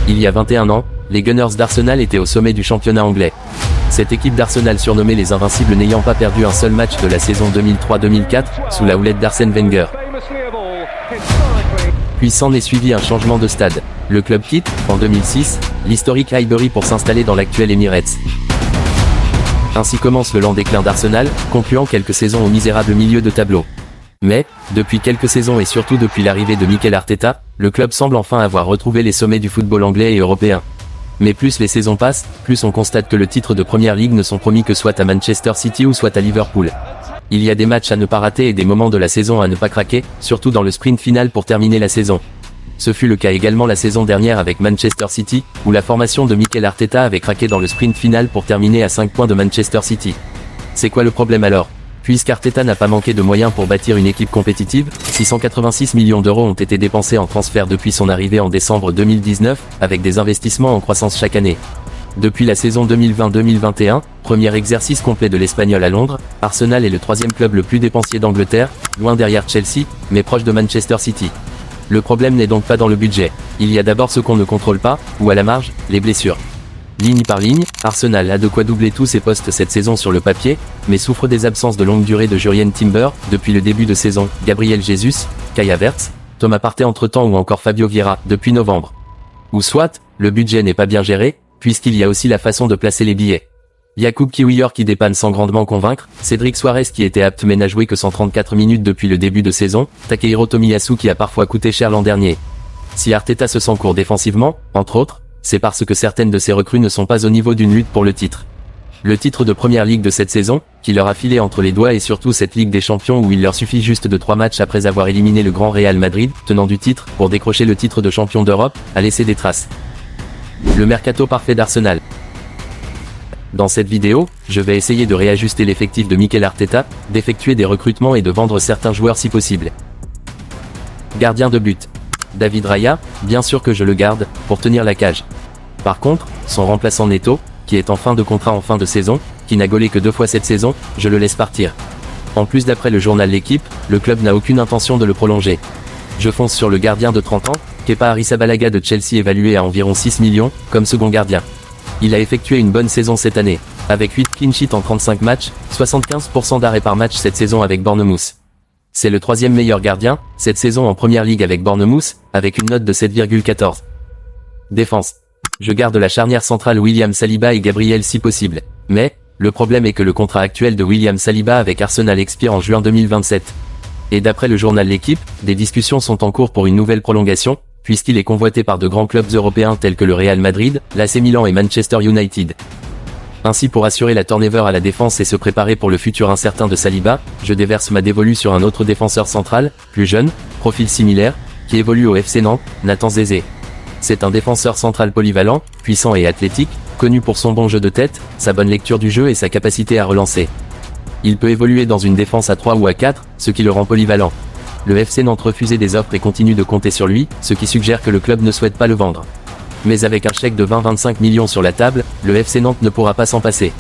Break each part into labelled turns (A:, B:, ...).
A: Il y a 21 ans, les Gunners d'Arsenal étaient au sommet du championnat anglais. Cette équipe d'Arsenal surnommée les Invincibles n'ayant pas perdu un seul match de la saison 2003-2004, sous la houlette d'Arsène Wenger. Puis s'en est suivi un changement de stade. Le club quitte, en 2006, l'historique Highbury pour s'installer dans l'actuel Emirates. Ainsi commence le lent déclin d'Arsenal, concluant quelques saisons au misérable milieu de tableau. Mais, depuis quelques saisons et surtout depuis l'arrivée de Mikel Arteta, le club semble enfin avoir retrouvé les sommets du football anglais et européen. Mais plus les saisons passent, plus on constate que le titre de Premier League ne sont promis que soit à Manchester City ou soit à Liverpool. Il y a des matchs à ne pas rater et des moments de la saison à ne pas craquer, surtout dans le sprint final pour terminer la saison. Ce fut le cas également la saison dernière avec Manchester City, où la formation de Mikel Arteta avait craqué dans le sprint final pour terminer à 5 points de Manchester City. C'est quoi le problème alors ? Puisqu'Arteta n'a pas manqué de moyens pour bâtir une équipe compétitive, 686 millions d'euros ont été dépensés en transfert depuis son arrivée en décembre 2019, avec des investissements en croissance chaque année. Depuis la saison 2020-2021, premier exercice complet de l'Espagnol à Londres, Arsenal est le troisième club le plus dépensier d'Angleterre, loin derrière Chelsea, mais proche de Manchester City. Le problème n'est donc pas dans le budget. Il y a d'abord ce qu'on ne contrôle pas, ou à la marge, les blessures. Ligne par ligne, Arsenal a de quoi doubler tous ses postes cette saison sur le papier, mais souffre des absences de longue durée de Jurrien Timber, depuis le début de saison, Gabriel Jesus, Kai Havertz, Thomas Partey entre-temps ou encore Fabio Vieira, depuis novembre. Ou soit, le budget n'est pas bien géré, puisqu'il y a aussi la façon de placer les billets. Yacoub Kiwior qui dépanne sans grandement convaincre, Cédric Soares qui était apte mais n'a joué que 134 minutes depuis le début de saison, Takehiro Tomiyasu qui a parfois coûté cher l'an dernier. Si Arteta se sent court défensivement, entre autres, c'est parce que certaines de ses recrues ne sont pas au niveau d'une lutte pour le titre. Le titre de Première Ligue de cette saison, qui leur a filé entre les doigts et surtout cette Ligue des Champions où il leur suffit juste de 3 matchs après avoir éliminé le grand Real Madrid, tenant du titre, pour décrocher le titre de champion d'Europe, a laissé des traces. Le mercato parfait d'Arsenal. Dans cette vidéo, je vais essayer de réajuster l'effectif de Mikel Arteta, d'effectuer des recrutements et de vendre certains joueurs si possible. Gardien de but. David Raya, bien sûr que je le garde, pour tenir la cage. Par contre, son remplaçant Neto, qui est en fin de contrat en fin de saison, qui n'a gaulé que 2 fois cette saison, je le laisse partir. En plus d'après le journal L'Équipe, le club n'a aucune intention de le prolonger. Je fonce sur le gardien de 30 ans, Kepa Arrizabalaga de Chelsea évalué à environ 6 millions, comme second gardien. Il a effectué une bonne saison cette année, avec 8 clean sheets en 35 matchs, 75% d'arrêts par match cette saison avec Bournemouth. C'est le 3e meilleur gardien, cette saison en Première Ligue avec Bournemouth, avec une note de 7,14. Défense. Je garde la charnière centrale William Saliba et Gabriel si possible. Mais, le problème est que le contrat actuel de William Saliba avec Arsenal expire en juin 2027. Et d'après le journal L'Équipe, des discussions sont en cours pour une nouvelle prolongation, puisqu'il est convoité par de grands clubs européens tels que le Real Madrid, l'AC Milan et Manchester United. Ainsi pour assurer la turnover à la défense et se préparer pour le futur incertain de Saliba, je déverse ma dévolue sur un autre défenseur central, plus jeune, profil similaire, qui évolue au FC Nantes, Nathan Zézé. C'est un défenseur central polyvalent, puissant et athlétique, connu pour son bon jeu de tête, sa bonne lecture du jeu et sa capacité à relancer. Il peut évoluer dans une défense à 3 ou à 4, ce qui le rend polyvalent. Le FC Nantes refusait des offres et continue de compter sur lui, ce qui suggère que le club ne souhaite pas le vendre. Mais avec un chèque de 20-25 millions sur la table, le FC Nantes ne pourra pas s'en passer.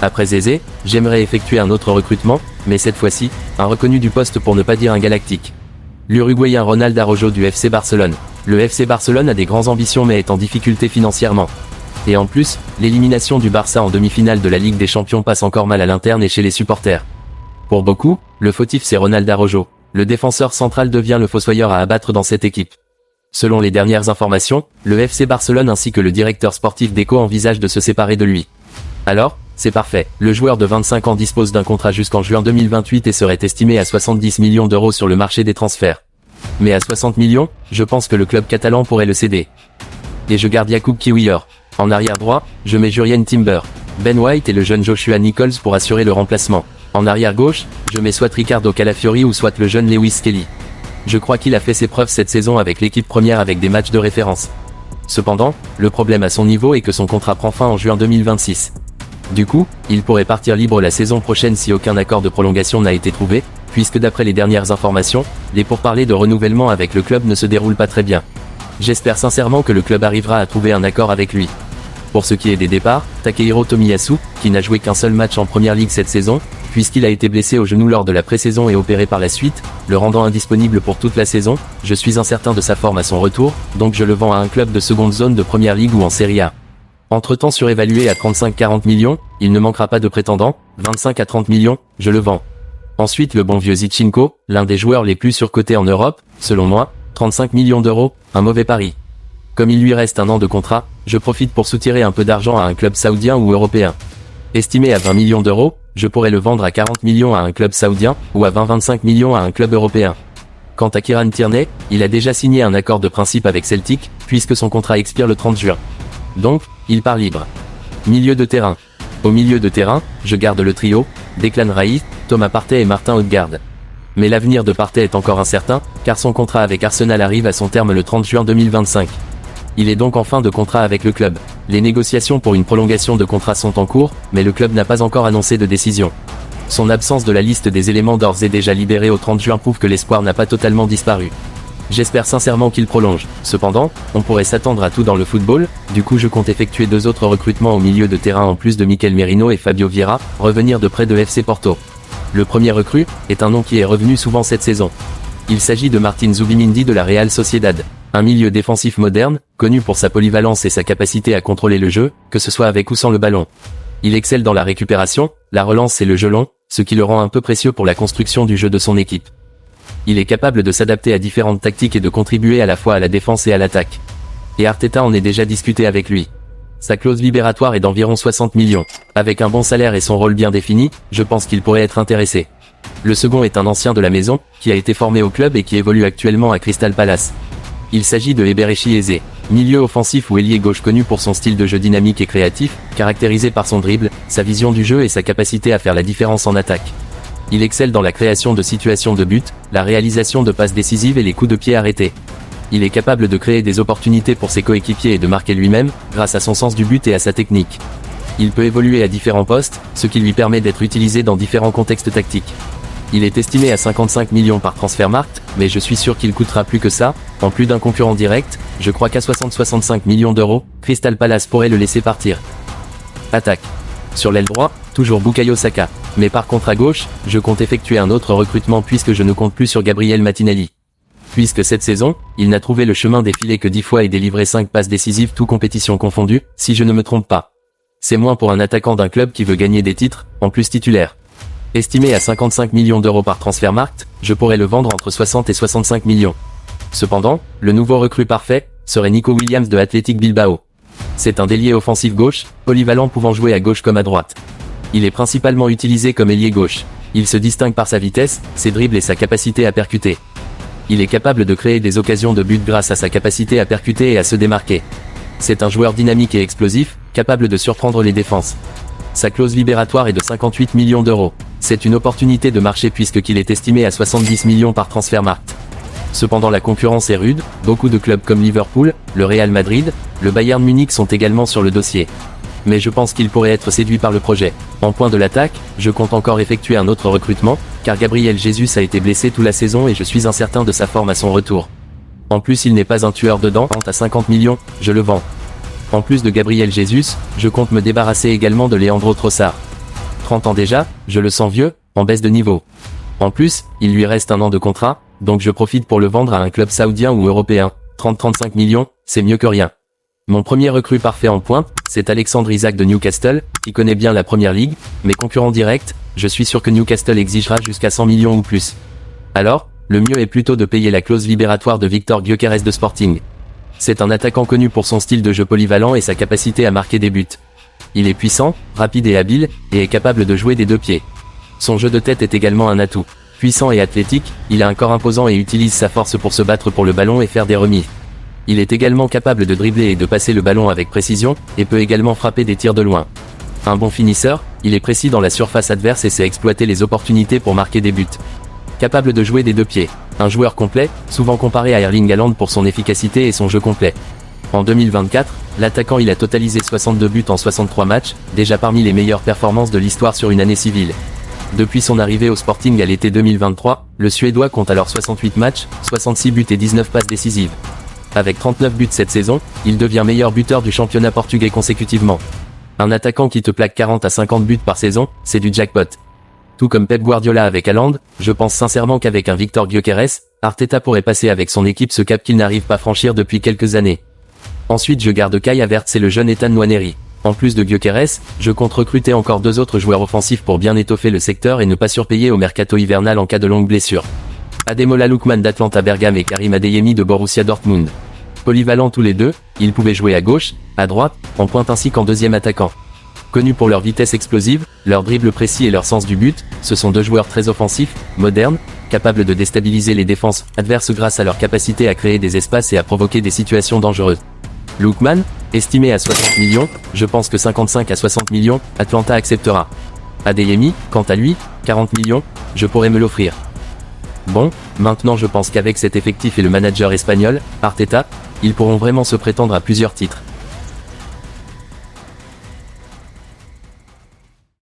A: Après Zézé, j'aimerais effectuer un autre recrutement, mais cette fois-ci, un reconnu du poste pour ne pas dire un galactique. L'Uruguayen Ronald Araujo du FC Barcelone. Le FC Barcelone a des grandes ambitions mais est en difficulté financièrement. Et en plus, l'élimination du Barça en demi-finale de la Ligue des Champions passe encore mal à l'interne et chez les supporters. Pour beaucoup, le fautif c'est Ronald Araujo. Le défenseur central devient le fossoyeur à abattre dans cette équipe. Selon les dernières informations, le FC Barcelone ainsi que le directeur sportif Deco envisagent de se séparer de lui. Alors, c'est parfait, le joueur de 25 ans dispose d'un contrat jusqu'en juin 2028 et serait estimé à 70 millions d'euros sur le marché des transferts. Mais à 60 millions, je pense que le club catalan pourrait le céder. Et je garde Yacoub Kiwior. En arrière droit, je mets Jurrien Timber, Ben White et le jeune Joshua Nichols pour assurer le remplacement. En arrière gauche, je mets soit Ricardo Calafiori ou soit le jeune Lewis Kelly. Je crois qu'il a fait ses preuves cette saison avec l'équipe première avec des matchs de référence. Cependant, le problème à son niveau est que son contrat prend fin en juin 2026. Du coup, il pourrait partir libre la saison prochaine si aucun accord de prolongation n'a été trouvé, puisque d'après les dernières informations, les pourparlers de renouvellement avec le club ne se déroulent pas très bien. J'espère sincèrement que le club arrivera à trouver un accord avec lui. Pour ce qui est des départs, Takehiro Tomiyasu, qui n'a joué qu'un seul match en Première Ligue cette saison, puisqu'il a été blessé au genou lors de la pré-saison et opéré par la suite, le rendant indisponible pour toute la saison. Je suis incertain de sa forme à son retour, donc je le vends à un club de seconde zone de Première Ligue ou en Serie A. Entre-temps surévalué à 35-40 millions, il ne manquera pas de prétendants, 25 à 30 millions, je le vends. Ensuite le bon vieux Zinchenko, l'un des joueurs les plus surcotés en Europe, selon moi, 35 millions d'euros, un mauvais pari. Comme il lui reste un an de contrat, je profite pour soutirer un peu d'argent à un club saoudien ou européen. Estimé à 20 millions d'euros, je pourrais le vendre à 40 millions à un club saoudien, ou à 20-25 millions à un club européen. Quant à Kieran Tierney, il a déjà signé un accord de principe avec Celtic, puisque son contrat expire le 30 juin. Donc, il part libre. Milieu de terrain. Au milieu de terrain, je garde le trio, Declan Rice, Thomas Partey et Martin Odegaard. Mais l'avenir de Partey est encore incertain, car son contrat avec Arsenal arrive à son terme le 30 juin 2025. Il est donc en fin de contrat avec le club. Les négociations pour une prolongation de contrat sont en cours, mais le club n'a pas encore annoncé de décision. Son absence de la liste des éléments d'ores et déjà libérés au 30 juin prouve que l'espoir n'a pas totalement disparu. J'espère sincèrement qu'il prolonge. Cependant, on pourrait s'attendre à tout dans le football, du coup je compte effectuer 2 autres recrutements au milieu de terrain en plus de Mikel Merino et Fabio Vieira, revenir de près de FC Porto. Le premier recrue est un nom qui est revenu souvent cette saison. Il s'agit de Martin Zubimendi de la Real Sociedad. Un milieu défensif moderne, connu pour sa polyvalence et sa capacité à contrôler le jeu, que ce soit avec ou sans le ballon. Il excelle dans la récupération, la relance et le jeu long, ce qui le rend un peu précieux pour la construction du jeu de son équipe. Il est capable de s'adapter à différentes tactiques et de contribuer à la fois à la défense et à l'attaque. Et Arteta en est déjà discuté avec lui. Sa clause libératoire est d'environ 60 millions. Avec un bon salaire et son rôle bien défini, je pense qu'il pourrait être intéressé. Le second est un ancien de la maison, qui a été formé au club et qui évolue actuellement à Crystal Palace. Il s'agit de Eberechi Eze, milieu offensif ou ailier gauche connu pour son style de jeu dynamique et créatif, caractérisé par son dribble, sa vision du jeu et sa capacité à faire la différence en attaque. Il excelle dans la création de situations de but, la réalisation de passes décisives et les coups de pied arrêtés. Il est capable de créer des opportunités pour ses coéquipiers et de marquer lui-même, grâce à son sens du but et à sa technique. Il peut évoluer à différents postes, ce qui lui permet d'être utilisé dans différents contextes tactiques. Il est estimé à 55 millions par Transfermarkt, mais je suis sûr qu'il coûtera plus que ça. En plus d'un concurrent direct, je crois qu'à 60-65 millions d'euros, Crystal Palace pourrait le laisser partir. Attaque. Sur l'aile droit, toujours Bukayo Saka. Mais par contre à gauche, je compte effectuer un autre recrutement puisque je ne compte plus sur Gabriel Martinelli. Puisque cette saison, il n'a trouvé le chemin des filets que 10 fois et délivré 5 passes décisives tout compétition confondue, si je ne me trompe pas. C'est moins pour un attaquant d'un club qui veut gagner des titres, en plus titulaire. Estimé à 55 millions d'euros par Transfermarkt, je pourrais le vendre entre 60 et 65 millions. Cependant, le nouveau recrue parfait serait Nico Williams de Athletic Bilbao. C'est un ailier offensif gauche, polyvalent pouvant jouer à gauche comme à droite. Il est principalement utilisé comme ailier gauche. Il se distingue par sa vitesse, ses dribbles et sa capacité à percuter. Il est capable de créer des occasions de but grâce à sa capacité à percuter et à se démarquer. C'est un joueur dynamique et explosif, capable de surprendre les défenses. Sa clause libératoire est de 58 millions d'euros. C'est une opportunité de marché puisqu'il est estimé à 70 millions par Transfermarkt. Cependant la concurrence est rude, beaucoup de clubs comme Liverpool, le Real Madrid, le Bayern Munich sont également sur le dossier. Mais je pense qu'il pourrait être séduit par le projet. En point de l'attaque, je compte encore effectuer un autre recrutement, car Gabriel Jesus a été blessé toute la saison et je suis incertain de sa forme à son retour. En plus il n'est pas un tueur dedans, à 50 millions, je le vends. En plus de Gabriel Jesus, je compte me débarrasser également de Leandro Trossard. 30 ans déjà, je le sens vieux, en baisse de niveau. En plus, il lui reste un an de contrat, donc je profite pour le vendre à un club saoudien ou européen. 30-35 millions, c'est mieux que rien. Mon premier recrue parfait en pointe, c'est Alexandre Isak de Newcastle, qui connaît bien la première ligue, mais concurrent direct, je suis sûr que Newcastle exigera jusqu'à 100 millions ou plus. Alors, le mieux est plutôt de payer la clause libératoire de Victor Gyökeres de Sporting. C'est un attaquant connu pour son style de jeu polyvalent et sa capacité à marquer des buts. Il est puissant, rapide et habile, et est capable de jouer des 2 pieds. Son jeu de tête est également un atout. Puissant et athlétique, il a un corps imposant et utilise sa force pour se battre pour le ballon et faire des remises. Il est également capable de dribbler et de passer le ballon avec précision, et peut également frapper des tirs de loin. Un bon finisseur, il est précis dans la surface adverse et sait exploiter les opportunités pour marquer des buts. Capable de jouer des 2 pieds. Un joueur complet, souvent comparé à Erling Haaland pour son efficacité et son jeu complet. En 2024, l'attaquant il a totalisé 62 buts en 63 matchs, déjà parmi les meilleures performances de l'histoire sur une année civile. Depuis son arrivée au Sporting à l'été 2023, le Suédois compte alors 68 matchs, 66 buts et 19 passes décisives. Avec 39 buts cette saison, il devient meilleur buteur du championnat portugais consécutivement. Un attaquant qui te plaque 40 à 50 buts par saison, c'est du jackpot. Tout comme Pep Guardiola avec Haaland, je pense sincèrement qu'avec un Victor Gyökeres, Arteta pourrait passer avec son équipe ce cap qu'il n'arrive pas à franchir depuis quelques années. Ensuite je garde Kai Havertz et le jeune Ethan Nwaneri. En plus de Gyökeres, je compte recruter encore 2 autres joueurs offensifs pour bien étoffer le secteur et ne pas surpayer au mercato hivernal en cas de longue blessure. Ademola Lookman d'Atlanta Bergame et Karim Adeyemi de Borussia Dortmund. Polyvalents tous les deux, ils pouvaient jouer à gauche, à droite, en pointe ainsi qu'en deuxième attaquant. Connus pour leur vitesse explosive, leur dribble précis et leur sens du but, ce sont 2 joueurs très offensifs, modernes, capables de déstabiliser les défenses adverses grâce à leur capacité à créer des espaces et à provoquer des situations dangereuses. Lookman, estimé à 60 millions, je pense que 55 à 60 millions, Atlanta acceptera. Adeyemi, quant à lui, 40 millions, je pourrais me l'offrir. Bon, maintenant je pense qu'avec cet effectif et le manager espagnol, Arteta, ils pourront vraiment se prétendre à plusieurs titres.